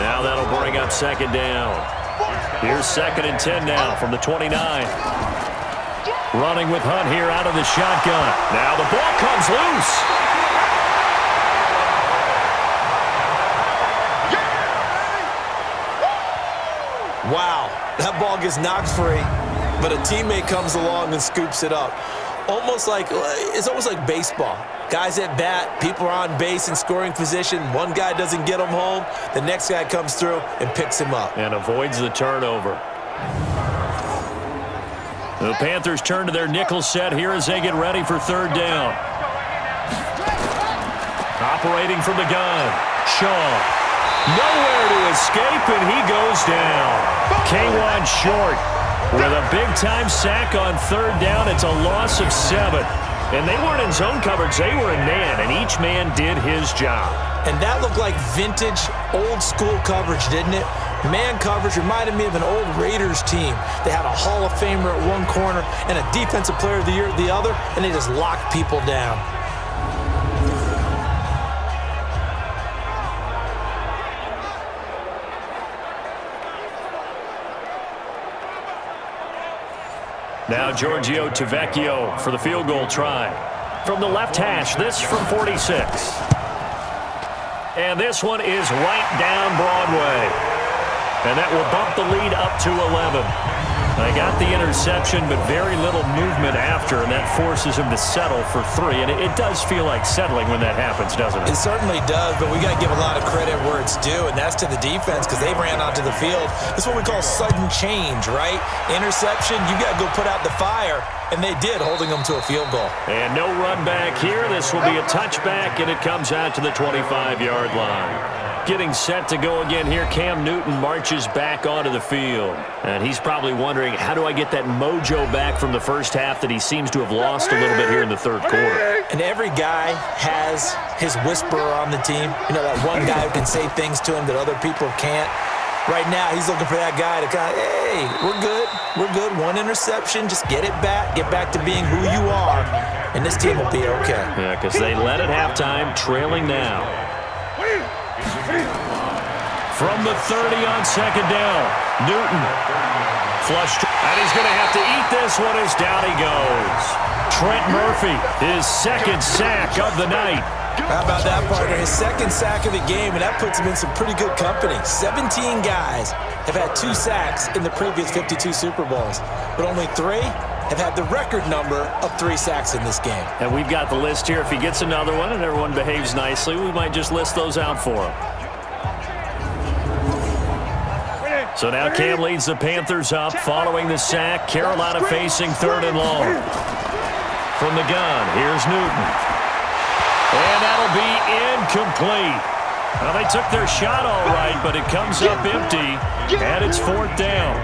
Now that'll bring up second down. Here's 2nd and 10 now from the 29. Running with Hunt here out of the shotgun. Now the ball comes loose. Wow, that ball gets knocked free, but a teammate comes along and scoops it up. It's almost like baseball. Guys at bat, people are on base in scoring position. One guy doesn't get him home. The next guy comes through and picks him up. And avoids the turnover. The Panthers turn to their nickel set here as they get ready for 3rd down. Operating from the gun, Shaw. Nowhere to escape, and he goes down. K1 short with a big-time sack on 3rd down. It's a loss of 7. And they weren't in zone coverage. They were in man, and each man did his job. And that looked like vintage, old-school coverage, didn't it? Man coverage reminded me of an old Raiders team. They had a Hall of Famer at one corner and a Defensive Player of the Year at the other, and they just locked people down. Now Giorgio Tavecchio for the field goal try. From the left hash, this from 46. And this one is right down Broadway. And that will bump the lead up to 11. They got the interception, but very little movement after, and that forces him to settle for 3. And it does feel like settling when that happens, doesn't it? It certainly does, but we got to give a lot of credit where it's due, and that's to the defense because they ran onto the field. That's what we call sudden change, right? Interception, you got to go put out the fire, and they did, holding them to a field goal. And no run back here. This will be a touchback, and it comes out to the 25-yard line. Getting set to go again here, Cam Newton marches back onto the field. And he's probably wondering, how do I get that mojo back from the first half that he seems to have lost a little bit here in the 3rd quarter? And every guy has his whisperer on the team. You know, that one guy who can say things to him that other people can't. Right now, he's looking for that guy to kind of, hey, we're good. We're good. 1 interception. Just get it back. Get back to being who you are. And this team will be okay. Yeah, because they led at halftime, trailing now. From the 30 on 2nd down, Newton flushed, and he's going to have to eat this one as down he goes. Trent Murphy, his 2nd sack of the night. How about that, partner? His 2nd sack of the game, and that puts him in some pretty good company. 17 guys have had 2 sacks in the previous 52 Super Bowls, but only 3 have had the record number of 3 sacks in this game. And we've got the list here. If he gets another one and everyone behaves nicely, we might just list those out for him. So now Cam leads the Panthers up following the sack. Carolina facing 3rd and long. From the gun, here's Newton. And that'll be incomplete. Well, they took their shot all right, but it comes up empty, and it's 4th down.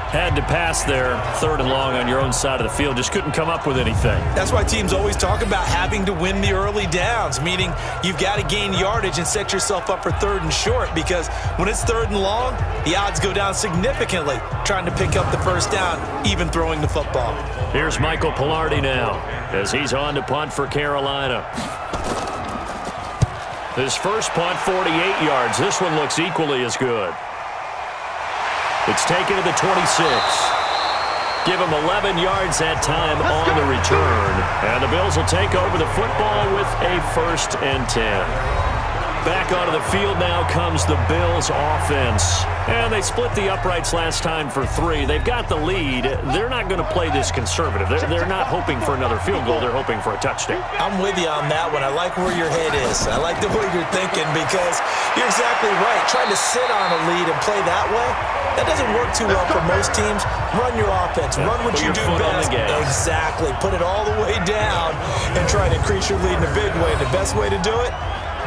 Had to pass there, 3rd and long on your own side of the field. Just couldn't come up with anything. That's why teams always talk about having to win the early downs, meaning you've got to gain yardage and set yourself up for 3rd and short, because when it's 3rd and long, the odds go down significantly trying to pick up the 1st down, even throwing the football. Here's Michael Pilardi now as he's on to punt for Carolina. His first punt, 48 yards. This one looks equally as good. It's taken to the 26. Give him 11 yards that time on the return. And the Bills will take over the football with a 1st and 10. Back onto the field now comes the Bills offense. And they split the uprights last time for 3. They've got the lead. They're not going to play this conservative. They're not hoping for another field goal. They're hoping for a touchdown. I'm with you on that one. I like where your head is. I like the way you're thinking because you're exactly right. Trying to sit on a lead and play that way, that doesn't work too well for most teams. Run your offense. Run what you do best. Exactly. Put it all the way down and try to increase your lead in a big way. The best way to do it,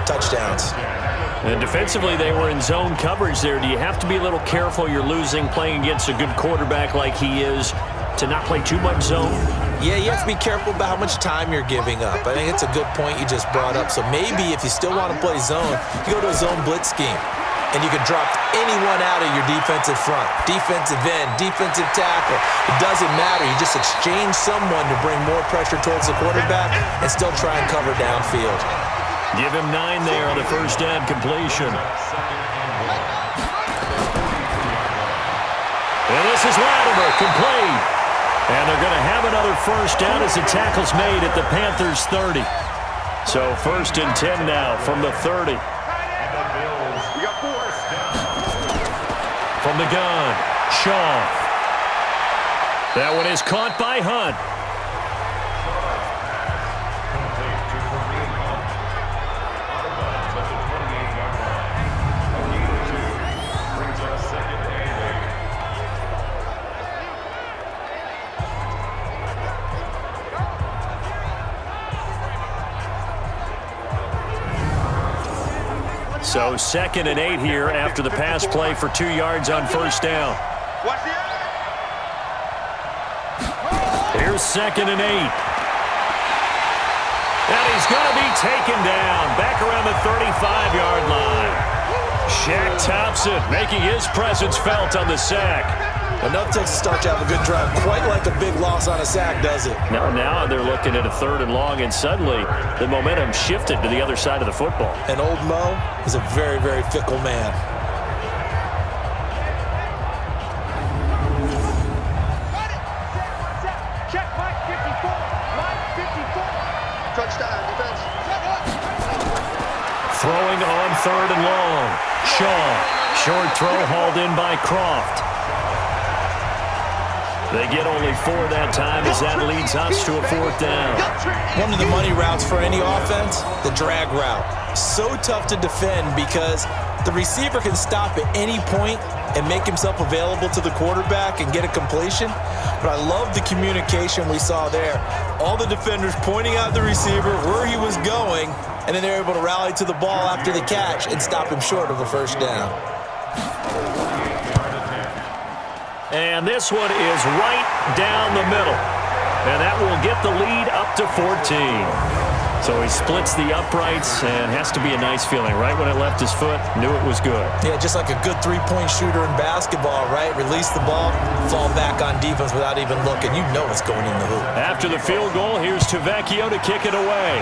touchdowns. And defensively, they were in zone coverage there. Do you have to be a little careful? You're losing, playing against a good quarterback like he is, to not play too much zone? Yeah, you have to be careful about how much time you're giving up. I think it's a good point you just brought up. So maybe if you still want to play zone, you go to a zone blitz scheme. And you can drop anyone out of your defensive front. Defensive end, defensive tackle. It doesn't matter. You just exchange someone to bring more pressure towards the quarterback and still try and cover downfield. Give him 9 there on the first down completion. This is Latimer, complete. And they're going to have another first down as the tackle's made at the Panthers' 30. So 1st and 10 now from the 30. From the gun, Shaw. That one is caught by Hunt. So 2nd and 8 here after the pass play for 2 yards on first down. Here's 2nd and 8. And he's going to be taken down back around the 35-yard line. Shaq Thompson making his presence felt on the sack. Enough takes to start to have a good drive. Quite like a big loss on a sack, does it? Now they're looking at a 3rd and long, and suddenly the momentum shifted to the other side of the football. And old Mo is a very, very fickle man. Check Mike 54. Mike 54. Touchdown defense. Throwing on 3rd and long. Shaw. Short throw hauled in by Croft. They get only 4 that time as that leads us to a 4th down. One of the money routes for any offense, the drag route. So tough to defend because the receiver can stop at any point and make himself available to the quarterback and get a completion. But I love the communication we saw there. All the defenders pointing out the receiver where he was going, and then they're able to rally to the ball after the catch and stop him short of a first down. And this one is right down the middle. And that will get the lead up to 14. So he splits the uprights and has to be a nice feeling. Right when it left his foot, knew it was good. Yeah, just like a good three-point shooter in basketball, right? Release the ball, fall back on defense without even looking. You know it's going in the hoop. After the field goal, here's Tavecchio to kick it away.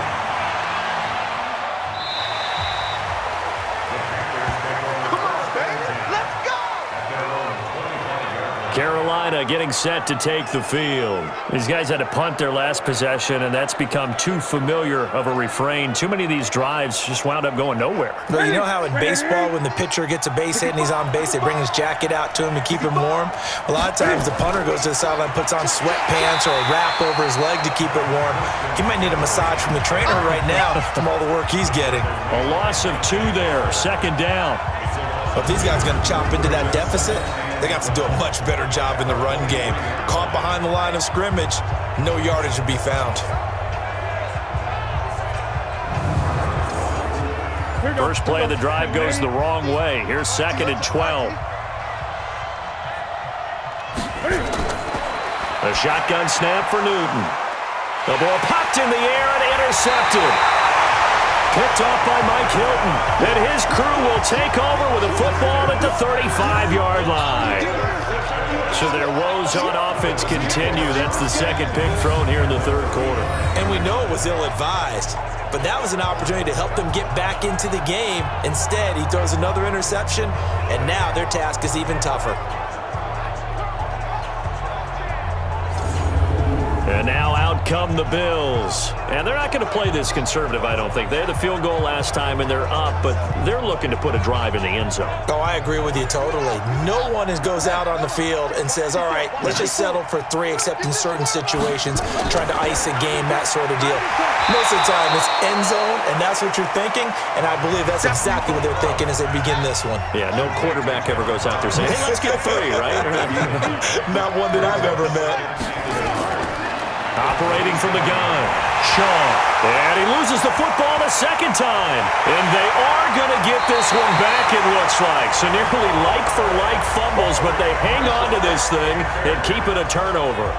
Carolina getting set to take the field. These guys had to punt their last possession, and that's become too familiar of a refrain. Too many of these drives just wound up going nowhere. Well, you know how in baseball, when the pitcher gets a base hit and he's on base, they bring his jacket out to him to keep him warm? A lot of times the punter goes to the sideline, puts on sweatpants or a wrap over his leg to keep it warm. He might need a massage from the trainer right now from all the work he's getting. A loss of 2 there, 2nd down. But if these guys are going to chop into that deficit, they're going to have to do a much better job in the run game. Caught behind the line of scrimmage, no yardage to be found. First play of the drive goes the wrong way. Here's 2nd and 12. A shotgun snap for Newton. The ball popped in the air and intercepted. Picked off by Mike Hilton. And his crew will take over with a football at the 35-yard line. So their woes on offense continue. That's the 2nd pick thrown here in the 3rd quarter. And we know it was ill-advised, but that was an opportunity to help them get back into the game. Instead, he throws another interception, and now their task is even tougher. And now out come the Bills. And they're not going to play this conservative, I don't think. They had the field goal last time, and they're up, but they're looking to put a drive in the end zone. Oh, I agree with you totally. No one goes out on the field and says, all right, let's just settle for 3, except in certain situations, trying to ice a game, that sort of deal. Most of the time, it's end zone, and that's what you're thinking, and I believe that's exactly what they're thinking as they begin this one. Yeah, no quarterback ever goes out there saying, hey, let's get 3, right? Not one that I've ever met. Operating from the gun, Shaw. And he loses the football the 2nd time. And they are going to get this one back, it looks like. So nearly like-for-like fumbles, but they hang on to this thing and keep it a turnover.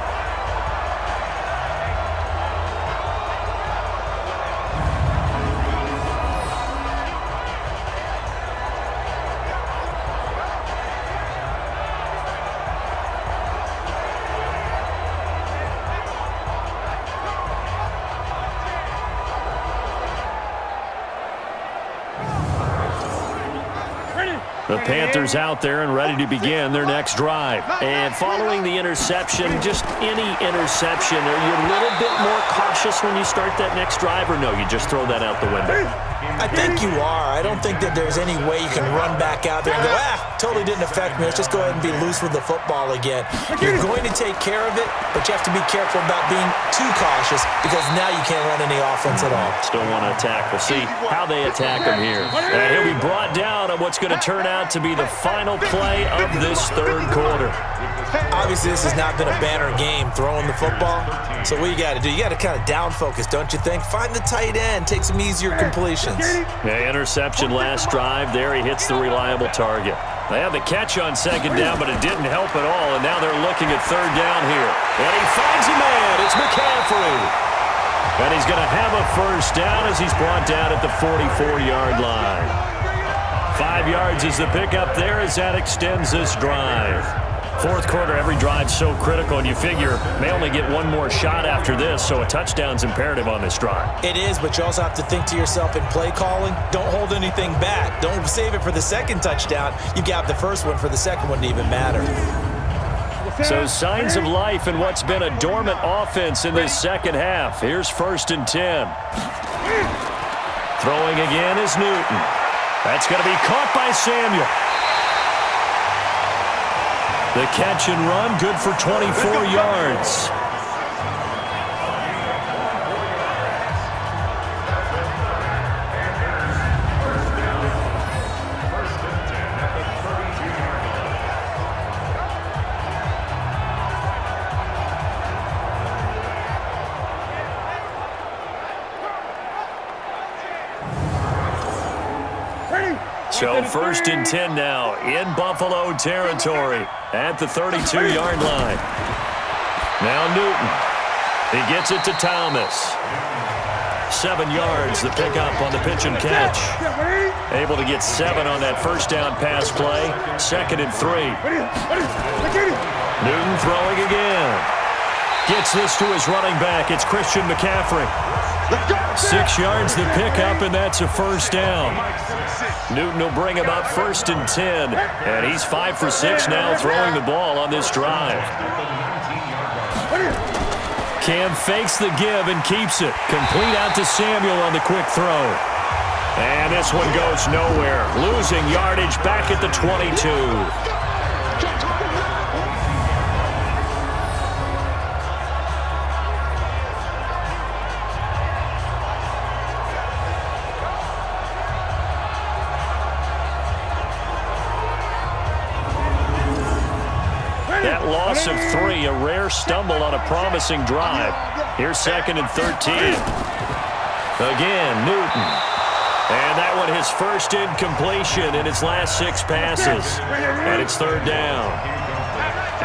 The Panthers out there and ready to begin their next drive. And following the interception, just any interception, are you a little bit more cautious when you start that next drive, or no, you just throw that out the window? I think you are. I don't think that there's any way you can run back out there and go, totally didn't affect me. Let's just go ahead and be loose with the football again. You're going to take care of it, but you have to be careful about being too cautious because now you can't run any offense at all. Still want to attack. We'll see how they attack him here. And he'll be brought down on what's going to turn out to be the final play of this third quarter. Obviously, this has not been a banner game throwing the football. So what you got to do, you got to kind of down focus, don't you think? Find the tight end, take some easier completions. Yeah, interception last drive. There he hits the reliable target. They had the catch on second down, but it didn't help at all, and now they're looking at third down here. And he finds a man. It's McCaffrey. And he's going to have a first down as he's brought down at the 44-yard line. 5 yards is the pickup there as that extends this drive. Fourth quarter, every drive's so critical, and you figure may only get one more shot after this, so a touchdown's imperative on this drive. It is, but you also have to think to yourself in play calling, don't hold anything back. Don't save it for the second touchdown. You got the first one for the second one to even matter. So signs of life in what's been a dormant offense in this second half. Here's 1st and 10. Throwing again is Newton. That's going to be caught by Samuel. The catch and run, good for 24 yards. So 1st and 10 now in Buffalo territory at the 32-yard line. Now Newton. He gets it to Thomas. 7 yards, the pickup on the pitch and catch. Able to get 7 on that first down pass play. 2nd and 3. Newton throwing again. Gets this to his running back. It's Christian McCaffrey. 6 yards the pickup, and that's a first down. Newton will bring him up 1st and 10, and he's 5 for 6 now throwing the ball on this drive. Cam fakes the give and keeps it. Complete out to Samuel on the quick throw. And this one goes nowhere. Losing yardage back at the 22. That loss of 3, a rare stumble on a promising drive. Here's 2nd and 13. Again, Newton. And that one his first incompletion in his last 6 passes. And it's 3rd down.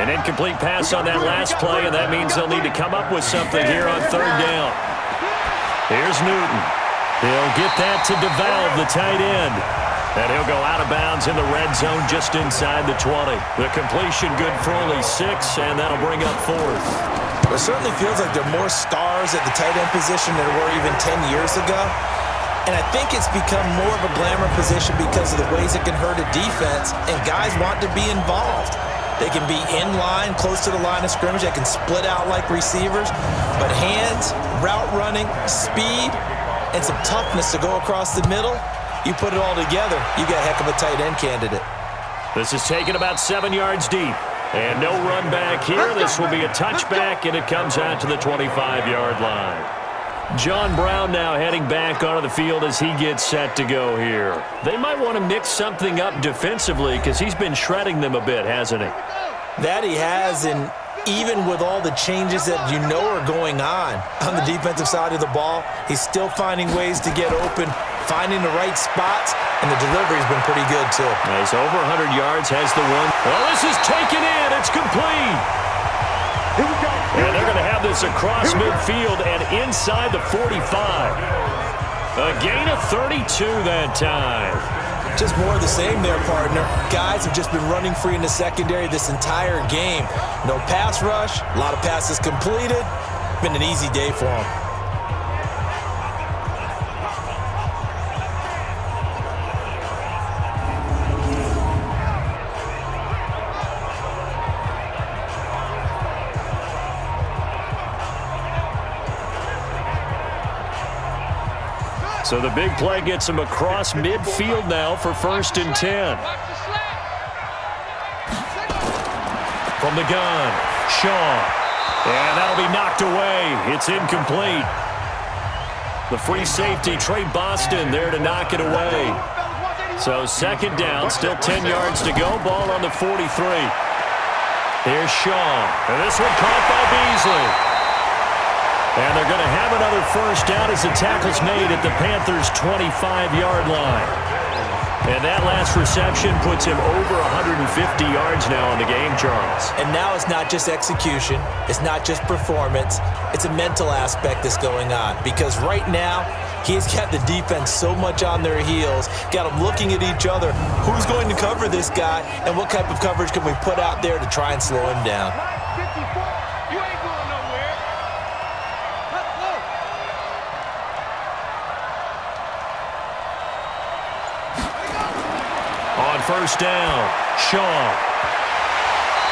An incomplete pass on that last play, and that means they'll need to come up with something here on 3rd down. Here's Newton. He'll get that to DeValve, the tight end. And he'll go out of bounds in the red zone just inside the 20. The completion good for only 6, and that'll bring up 4th. It certainly feels like there are more stars at the tight end position than there were even 10 years ago. And I think it's become more of a glamour position because of the ways it can hurt a defense, and guys want to be involved. They can be in line, close to the line of scrimmage. They can split out like receivers. But hands, route running, speed, and some toughness to go across the middle, you put it all together, you got a heck of a tight end candidate. This is taken about 7 yards deep. And no run back here. This will be a touchback, and it comes out to the 25-yard line. John Brown now heading back onto the field as he gets set to go here. They might want to mix something up defensively because he's been shredding them a bit, hasn't he? That he has, and even with all the changes that you know are going on the defensive side of the ball, he's still finding ways to get open, finding the right spots, and the delivery's been pretty good, too. He's over 100 yards, has the one. Well, this is taken in. It's complete. Here we go. And they're going to have this across midfield and inside the 45. A gain of 32 that time. Just more of the same there, partner. Guys have just been running free in the secondary this entire game. No pass rush, a lot of passes completed. Been an easy day for them. So the big play gets him across midfield now for 1st and 10. From the gun, Shaw. And that'll be knocked away. It's incomplete. The free safety, Trey Boston, there to knock it away. So 2nd down, still 10 yards to go. Ball on the 43. Here's Shaw. And this one caught by Beasley. And they're going to have another 1st down as the tackle's made at the Panthers' 25-yard line. And that last reception puts him over 150 yards now in the game, Charles. And now it's not just execution. It's not just performance. It's a mental aspect that's going on. Because right now, he's got the defense so much on their heels, got them looking at each other. Who's going to cover this guy, and what type of coverage can we put out there to try and slow him down? You ain't going nowhere. Let's go. On 1st down, Shaw.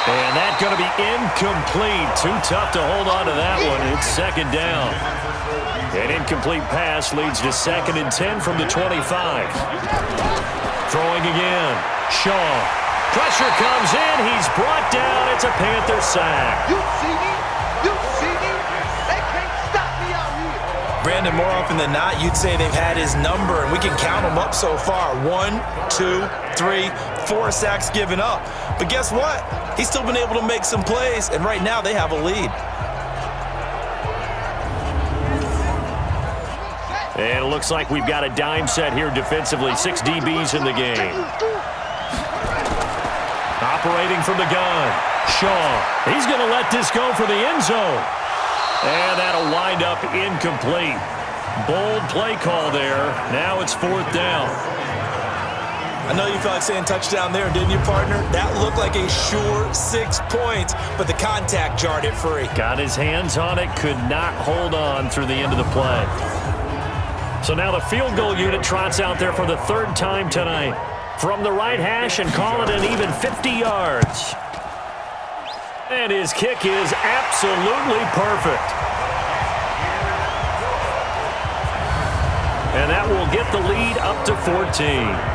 And that's going to be incomplete. Too tough to hold on to that one. It's 2nd down. An incomplete pass leads to 2nd and 10 from the 25. Throwing again. Shaw. Pressure comes in. He's brought down. It's a Panther sack. You see me? You see me? They can't stop me out here. Brandon, more often than not, you'd say they've had his number, and we can count them up so far. 1, 2, 3, 4 sacks given up. But guess what? He's still been able to make some plays, and right now they have a lead. And it looks like we've got a dime set here defensively. 6 DBs in the game. Operating from the gun. Shaw. He's going to let this go for the end zone. And that'll wind up incomplete. Bold play call there. Now it's 4th down. I know you felt like saying touchdown there, didn't you, partner? That looked like a sure 6 points, but the contact jarred it free. Got his hands on it, could not hold on through the end of the play. So now the field goal unit trots out there for the 3rd time tonight. From the right hash and call it an even 50 yards. And his kick is absolutely perfect. And that will get the lead up to 14.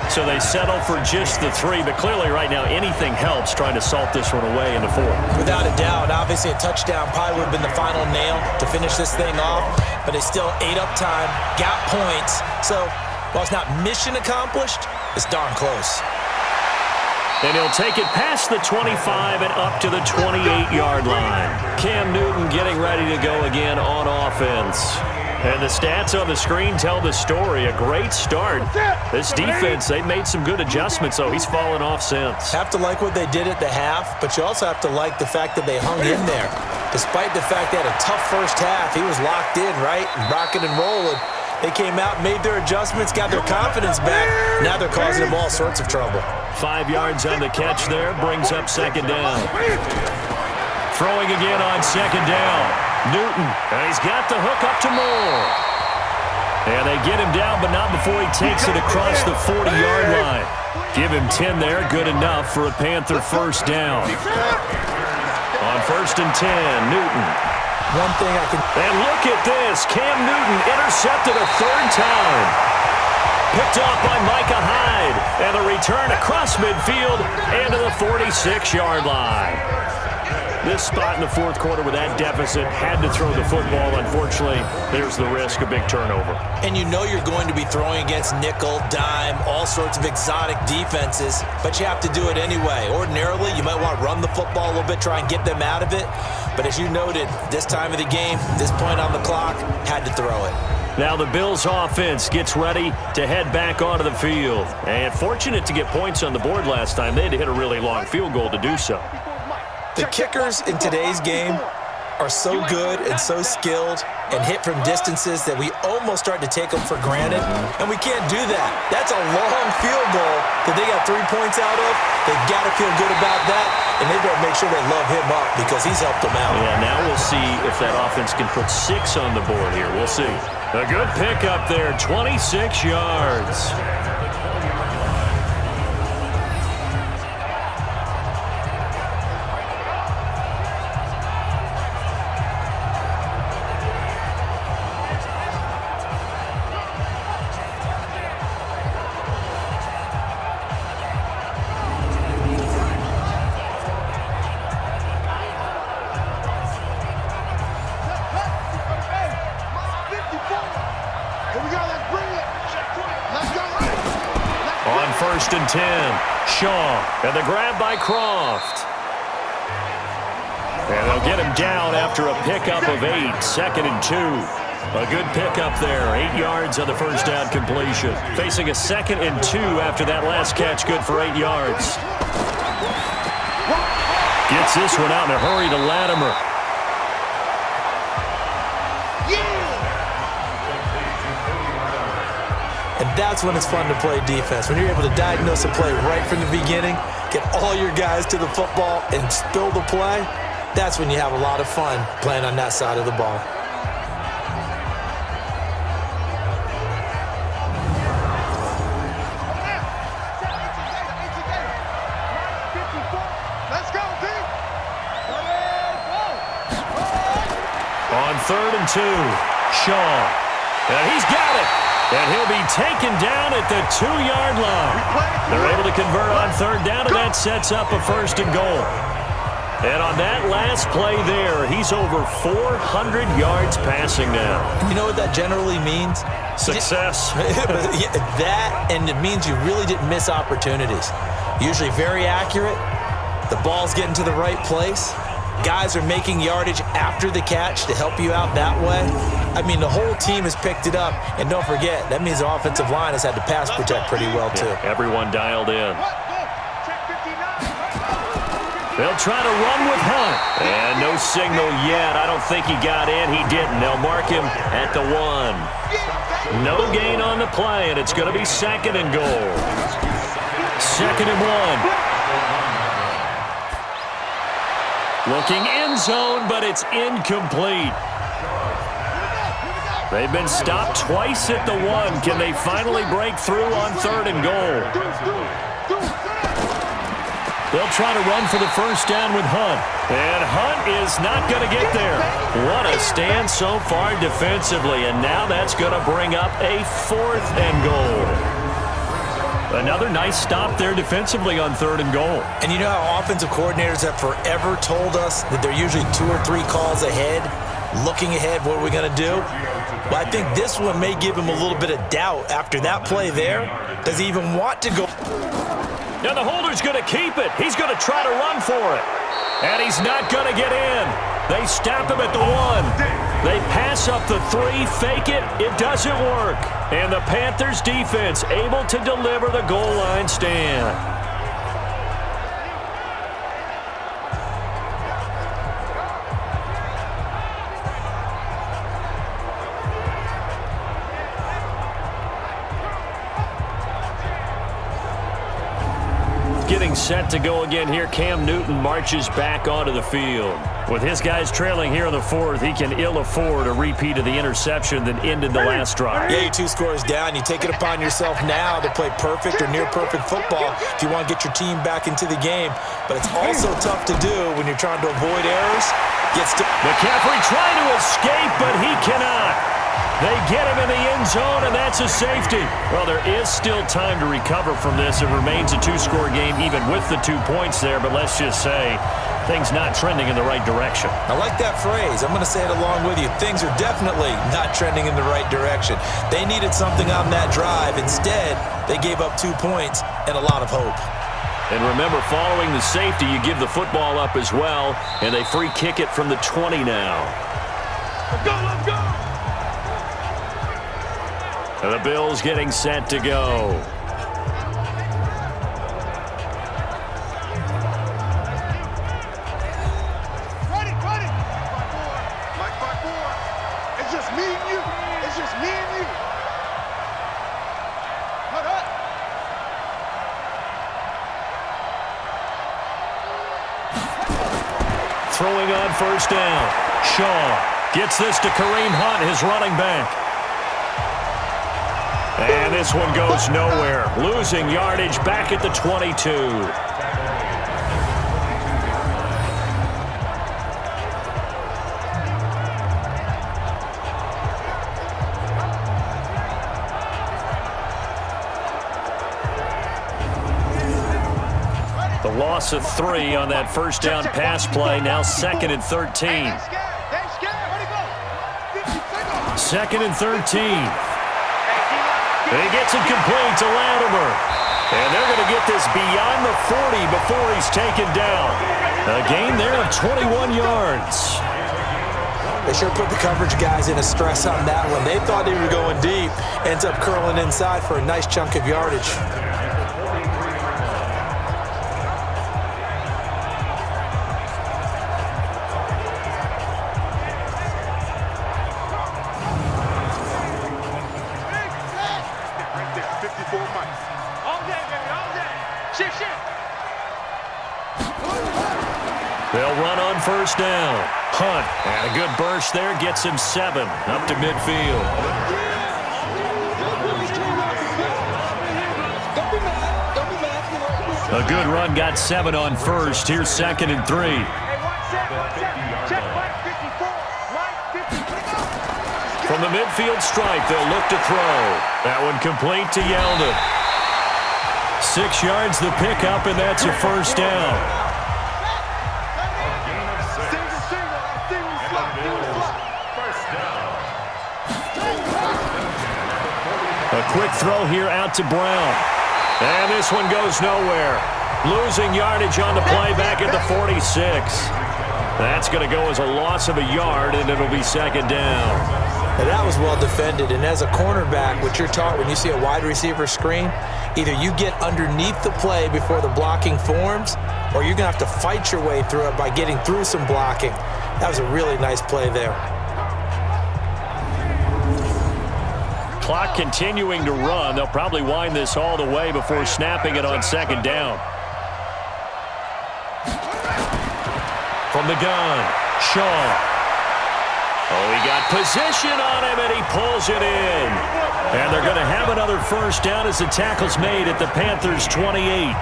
So they settle for just the 3, but clearly right now anything helps trying to salt this one away in the 4th. Without a doubt, obviously a touchdown probably would have been the final nail to finish this thing off, but they still ate up time, got points. So while it's not mission accomplished, it's darn close. And he'll take it past the 25 and up to the 28-yard line. Cam Newton getting ready to go again on offense. And the stats on the screen tell the story. A great start. This defense, they've made some good adjustments, so he's fallen off since. Have to like what they did at the half, but you also have to like the fact that they hung in there. Despite the fact they had a tough first half, he was locked in, right? Rocking and rolling. They came out, made their adjustments, got their confidence back. Now they're causing them all sorts of trouble. 5 yards on the catch there, brings up 2nd down. Throwing again on 2nd down. Newton, and he's got the hook up to Moore. And they get him down, but not before he takes it across the 40-yard line. Give him 10 there, good enough for a Panther 1st down. On 1st and 10, Newton. One thing I can... And look at this. Cam Newton intercepted a 3rd time. Picked off by Micah Hyde. And the return across midfield and to the 46-yard line. This spot in the 4th quarter with that deficit, had to throw the football. Unfortunately, there's the risk of big turnover. And you know you're going to be throwing against nickel, dime, all sorts of exotic defenses, but you have to do it anyway. Ordinarily, you might want to run the football a little bit, try and get them out of it. But as you noted, this time of the game, this point on the clock, had to throw it. Now the Bills offense gets ready to head back onto the field. And fortunate to get points on the board last time. They had to hit a really long field goal to do so. The kickers in today's game are so good and so skilled and hit from distances that we almost start to take them for granted, and we can't do that. That's a long field goal that they got 3 points out of. They've got to feel good about that, and they better make sure they love him up because he's helped them out. Yeah, now we'll see if that offense can put 6 on the board here. We'll see. A good pickup there, 26 yards. 10. Shaw, and the grab by Croft. And they'll get him down after a pickup of 8, 2nd and 2. A good pickup there, 8 yards on the first down completion. Facing a 2nd and 2 after that last catch, good for 8 yards. Gets this one out in a hurry to Latimer. And that's when it's fun to play defense. When you're able to diagnose a play right from the beginning, get all your guys to the football, and spill the play, that's when you have a lot of fun playing on that side of the ball. On 3rd and 2, Shaw. And he's got it. And he'll be taken down at the 2-yard line. They're able to convert on 3rd down, and that sets up a 1st and goal. And on that last play there, he's over 400 yards passing now. You know what that generally means? Success. That, and it means you really didn't miss opportunities. Usually very accurate. The ball's getting to the right place. Guys are making yardage after the catch to help you out that way. I mean, the whole team has picked it up. And don't forget, that means the offensive line has had to pass protect pretty well, too. Yeah, everyone dialed in. They'll try to run with Hunt. And no signal yet. I don't think he got in. He didn't. They'll mark him at the 1. No gain on the play, and it's going to be 2nd and goal. 2nd and 1. Looking end zone, but it's incomplete. They've been stopped twice at the 1. Can they finally break through on 3rd and goal? They'll try to run for the 1st down with Hunt. And Hunt is not going to get there. What a stand so far defensively. And now that's going to bring up a 4th and goal. Another nice stop there defensively on 3rd and goal. And you know how offensive coordinators have forever told us that they're usually 2 or 3 calls ahead, looking ahead, what are we going to do? Well, I think this one may give him a little bit of doubt after that play there. Does he even want to go? Now the holder's going to keep it. He's going to try to run for it. And he's not going to get in. They stop him at the 1. They pass up the 3, fake it. It doesn't work. And the Panthers defense able to deliver the goal line stand. Getting set to go again here. Cam Newton marches back onto the field. With his guys trailing here in the 4th, he can ill afford a repeat of the interception that ended the last drive. Yeah, you're 2 scores down. You take it upon yourself now to play perfect or near perfect football if you want to get your team back into the game. But it's also tough to do when you're trying to avoid errors. McCaffrey trying to escape, but he cannot. They get him in the end zone, and that's a safety. Well, there is still time to recover from this. It remains a 2-score game even with the 2 points there, but let's just say things not trending in the right direction. I like that phrase. I'm going to say it along with you. Things are definitely not trending in the right direction. They needed something on that drive. Instead, they gave up 2 points and a lot of hope. And remember, following the safety, you give the football up as well, and they free kick it from the 20 now. Let's go, let's go! And the Bills getting set to go. Ready, ready! Mike by 4. It's just me and you. It's just me and you. Cut up. Throwing on 1st down. Shaw gets this to Kareem Hunt, his running back. And this one goes nowhere. Losing yardage back at the 22. The loss of 3 on that 1st down pass play. Now 2nd and 13. 2nd and 13. He gets it complete to Latimer. And they're going to get this beyond the 40 before he's taken down. A gain there of 21 yards. They sure put the coverage guys in a stress on that one. They thought they were going deep. Ends up curling inside for a nice chunk of yardage. They'll run on first down. Hunt, and a good burst there, gets him 7 up to midfield. A good run, got 7 on first. Here's 2nd and 3. From the midfield stripe, they'll look to throw. That one complete to Yeldon. 6 yards the pickup, and that's a first down. A quick throw here out to Brown. And this one goes nowhere. Losing yardage on the play back at the 46. That's going to go as a loss of a yard, and it'll be 2nd down. Now that was well defended, and as a cornerback, what you're taught when you see a wide receiver screen, either you get underneath the play before the blocking forms, or you're going to have to fight your way through it by getting through some blocking. That was a really nice play there. Clock continuing to run. They'll probably wind this all the way before snapping it on 2nd down. From the gun, Shaw. Oh, he got position on him, and he pulls it in. And they're going to have another first down as the tackle's made at the Panthers' 28.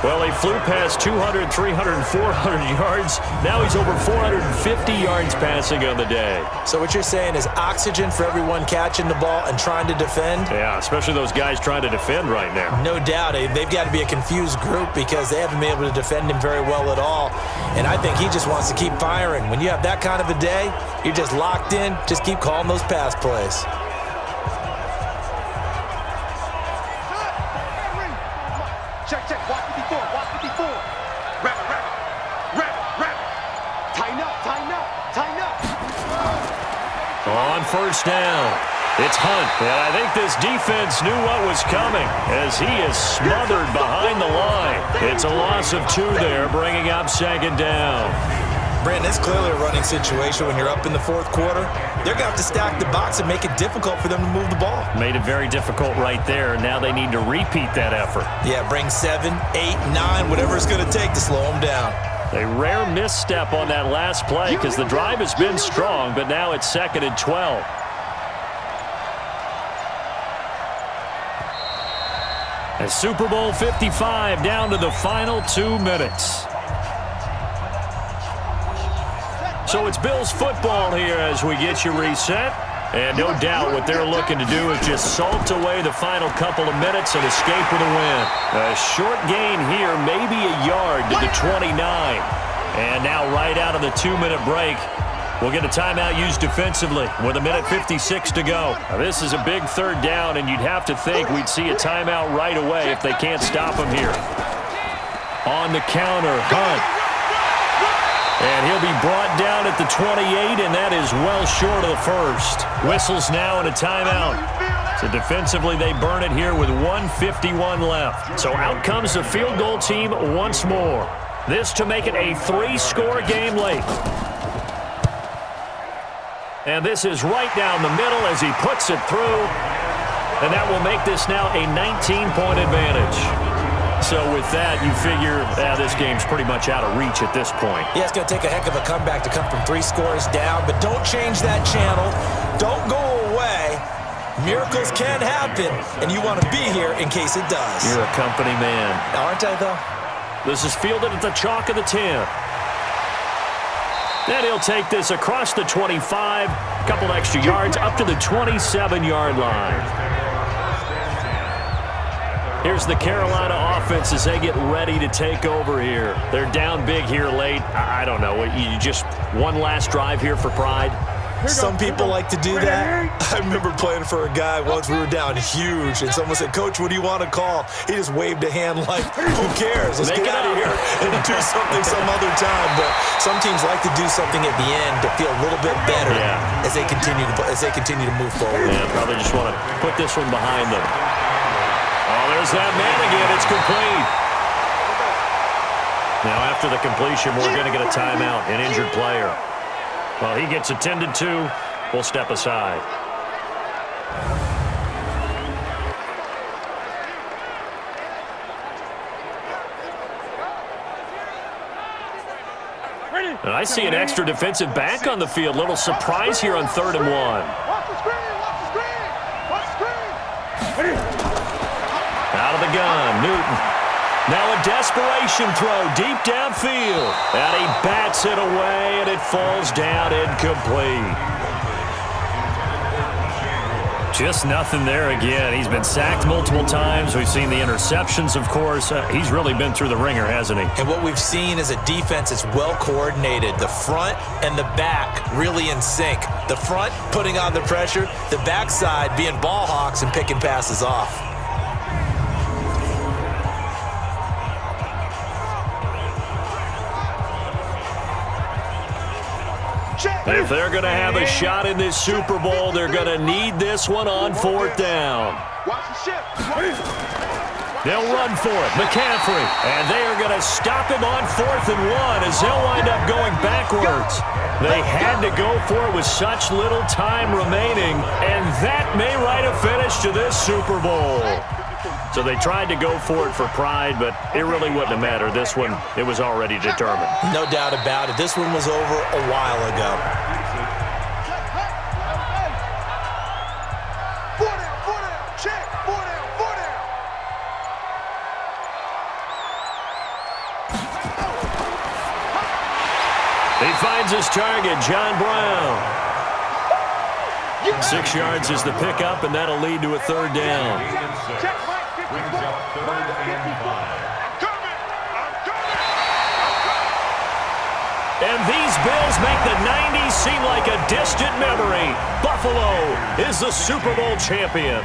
Well, he flew past 200, 300, 400 yards. Now he's over 450 yards passing on the day. So what you're saying is oxygen for everyone catching the ball and trying to defend? Yeah, especially those guys trying to defend right now. No doubt. They've got to be a confused group because they haven't been able to defend him very well at all. And I think he just wants to keep firing. When you have that kind of a day, you're just locked in. Just keep calling those pass plays. Check, check. Watch 54. Watch 54. Wrap it, wrap it. Wrap it, wrap it. Tighten up, tighten up, tighten up. On first down, it's Hunt. And I think this defense knew what was coming as he is smothered behind the line. It's a loss of 2 there, bringing up 2nd down. Brandon, it's clearly a running situation when you're up in the 4th quarter. They're going to have to stack the box and make it difficult for them to move the ball. Made it very difficult right there. Now they need to repeat that effort. Yeah, bring 7, 8, 9, whatever it's going to take to slow them down. A rare misstep on that last play because the drive has been strong, but now it's 2nd and 12. And Super Bowl 55 down to the final 2 minutes. So it's Bills football here as we get you reset. And no doubt what they're looking to do is just salt away the final couple of minutes and escape with a win. A short gain here, maybe a yard to the 29. And now right out of the 2-minute break, we'll get a timeout used defensively with 1:56 to go. Now, this is a big 3rd down, and you'd have to think we'd see a timeout right away if they can't stop him here. On the counter, Hunt. And he'll be brought down at the 28, and that is well short of the first. Whistles now and a timeout. So defensively, they burn it here with 1:51 left. So out comes the field goal team once more. This to make it a 3-score game late. And this is right down the middle as he puts it through. And that will make this now a 19-point advantage. So with that, you figure this game's pretty much out of reach at this point. Yeah, it's going to take a heck of a comeback to come from 3 scores down, but don't change that channel. Don't go away. Miracles can happen, and you want to be here in case it does. You're a company man. Aren't I, though? This is fielded at the chalk of the 10. Then he'll take this across the 25, a couple extra yards, up to the 27-yard line. Here's the Carolina offense as they get ready to take over here. They're down big here late. I don't know. You just one last drive here for pride? Some people like to do that. I remember playing for a guy once. We were down huge, and someone said, "Coach, what do you want to call?" He just waved a hand like, "Who cares? Let's get out of here and do something some other time." But some teams like to do something at the end to feel a little bit better as they continue to move forward. Yeah, probably just want to put this one behind them. Oh, there's that man again. It's complete. Now, after the completion, we're going to get a timeout, an injured player. Well, he gets attended to. We'll step aside. And I see an extra defensive back on the field. Little surprise here on 3rd and 1. Watch the screen, watch the screen, watch the screen. Out of the gun, Newton. Now a desperation throw deep downfield. And he bats it away, and it falls down incomplete. Just nothing there again. He's been sacked multiple times. We've seen the interceptions, of course. He's really been through the ringer, hasn't he? And what we've seen is a defense that's well coordinated. The front and the back really in sync. The front putting on the pressure, the backside being ball hawks and picking passes off. If they're going to have a shot in this Super Bowl, they're going to need this one on 4th down. Watch the shift. They'll run for it. McCaffrey. And they are going to stop him on 4th and 1 as they'll wind up going backwards. They had to go for it with such little time remaining, and that may write a finish to this Super Bowl. So they tried to go for it for pride, but it really wouldn't have mattered. This one, it was already determined. No doubt about it. This one was over a while ago. 4 down, check, 4 down, 4 down. He finds his target, John Brown. 6 yards is the pickup, and that'll lead to a 3rd down. Check, Mike, 54. Mike, 54. I'm coming. And these Bills make the 90s seem like a distant memory. Buffalo is the Super Bowl champion.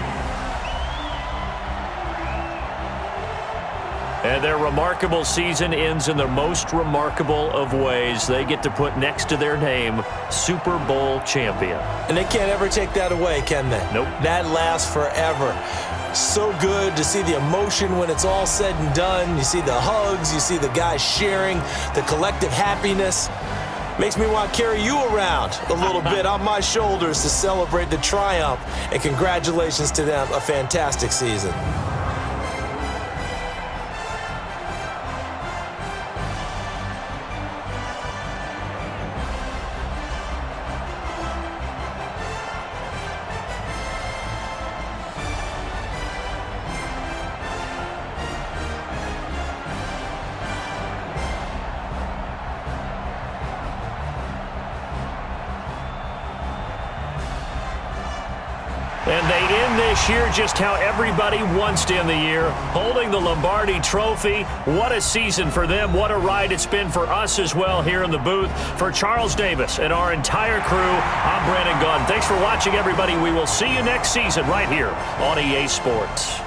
And their remarkable season ends in the most remarkable of ways. They get to put next to their name, Super Bowl champion. And they can't ever take that away, can they? Nope. That lasts forever. So good to see the emotion when it's all said and done. You see the hugs, you see the guys sharing, the collective happiness. Makes me want to carry you around a little bit on my shoulders to celebrate the triumph. And congratulations to them, a fantastic season. And they end this year just how everybody wants to end the year, holding the Lombardi Trophy. What a season for them. What a ride it's been for us as well here in the booth. For Charles Davis and our entire crew, I'm Brandon Gaudin. Thanks for watching, everybody. We will see you next season right here on EA Sports.